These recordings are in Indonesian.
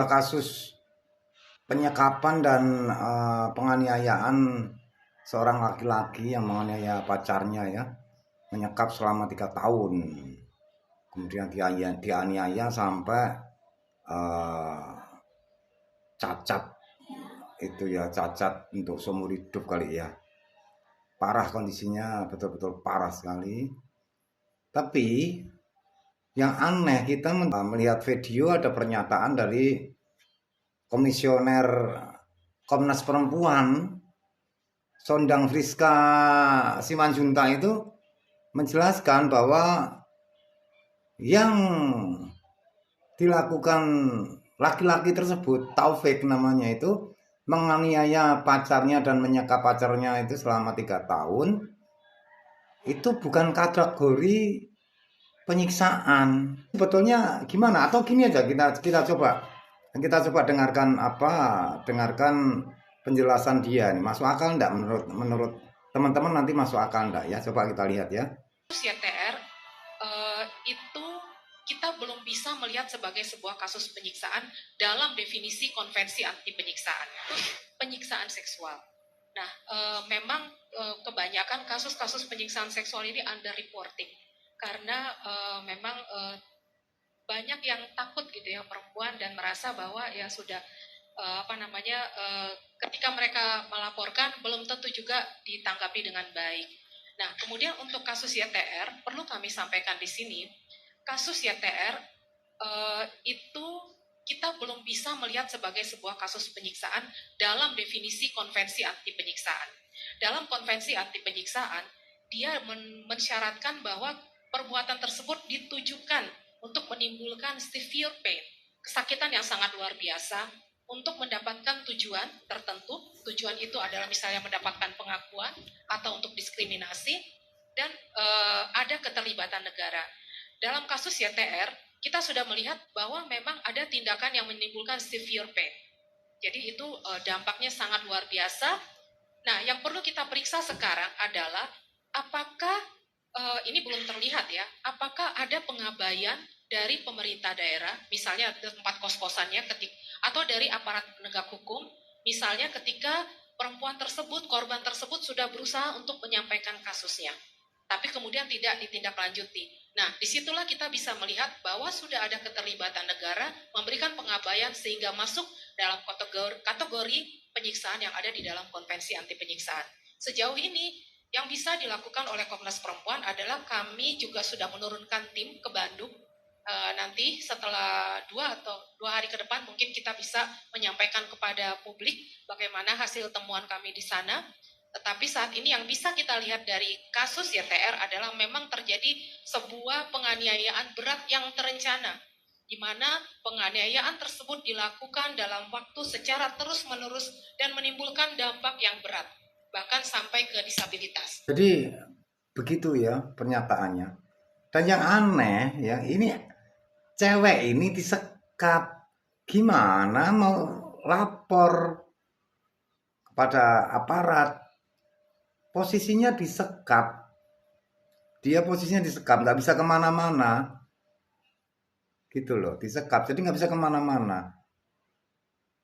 kasus penyekapan dan penganiayaan seorang laki-laki yang menganiaya pacarnya ya, menyekap selama 3 tahun, kemudian dianiaya sampai cacat, itu ya, cacat untuk seumur hidup kali ya. Parah kondisinya, betul-betul parah sekali. Tapi yang aneh, kita melihat video, ada pernyataan dari Komisioner Komnas Perempuan Sondang Friska Simanjuntak itu menjelaskan bahwa yang dilakukan laki-laki tersebut, Taufik namanya itu, menganiaya pacarnya dan menyekap pacarnya itu selama 3 tahun, itu bukan kategori penyiksaan. Sebetulnya gimana? Atau gini aja, kita coba dengarkan penjelasan dia nih. Masuk akal enggak menurut teman-teman? Nanti masuk akal enggak ya? Coba kita lihat ya. TR itu kita belum bisa melihat sebagai sebuah kasus penyiksaan dalam definisi konvensi anti penyiksaan, penyiksaan seksual. Nah, memang kebanyakan kasus-kasus penyiksaan seksual ini under reporting karena memang banyak yang takut gitu ya, perempuan, dan merasa bahwa ya sudah ketika mereka melaporkan belum tentu juga ditanggapi dengan baik. Nah, kemudian untuk kasus YTR perlu kami sampaikan di sini, kasus YTR itu kita belum bisa melihat sebagai sebuah kasus penyiksaan dalam definisi konvensi anti penyiksaan. Dalam konvensi anti penyiksaan, dia mensyaratkan bahwa perbuatan tersebut ditujukan untuk menimbulkan severe pain, kesakitan yang sangat luar biasa, untuk mendapatkan tujuan tertentu. Tujuan itu adalah misalnya mendapatkan pengakuan atau untuk diskriminasi, dan ada keterlibatan negara. Dalam kasus YTR, kita sudah melihat bahwa memang ada tindakan yang menimbulkan severe pain. Jadi itu dampaknya sangat luar biasa. Nah, yang perlu kita periksa sekarang adalah apakah ini belum terlihat ya, apakah ada pengabaian dari pemerintah daerah, misalnya tempat kos-kosannya, atau dari aparat penegak hukum, misalnya ketika perempuan tersebut, korban tersebut sudah berusaha untuk menyampaikan kasusnya, tapi kemudian tidak ditindaklanjuti. Nah, disitulah kita bisa melihat bahwa sudah ada keterlibatan negara memberikan pengabaian sehingga masuk dalam kategori penyiksaan yang ada di dalam konvensi anti penyiksaan. Sejauh ini, yang bisa dilakukan oleh Komnas Perempuan adalah kami juga sudah menurunkan tim ke Bandung. Nanti setelah 2 hari ke depan mungkin kita bisa menyampaikan kepada publik bagaimana hasil temuan kami di sana. Tetapi saat ini yang bisa kita lihat dari kasus YTR adalah memang terjadi sebuah penganiayaan berat yang terencana, di mana penganiayaan tersebut dilakukan dalam waktu secara terus-menerus dan menimbulkan dampak yang berat, bahkan sampai ke disabilitas. Jadi begitu ya pernyataannya. Dan yang aneh ya, ini cewek ini disekap. Gimana mau lapor kepada aparat? Posisinya disekap. Dia posisinya disekap, nggak bisa kemana-mana. Gitu loh, disekap. Jadi nggak bisa kemana-mana.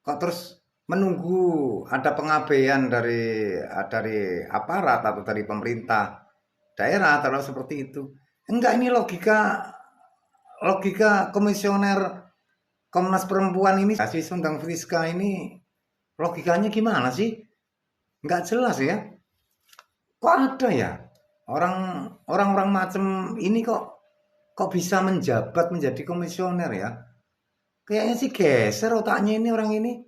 Kok terus menunggu ada pengabaian dari aparat atau dari pemerintah daerah terus seperti itu? Enggak, ini logika komisioner Komnas Perempuan ini, si Sondang Friska ini, logikanya gimana sih? Enggak jelas ya. Kok ada ya orang-orang macam ini kok bisa menjabat menjadi komisioner ya? Kayaknya sih geser otaknya ini, orang ini.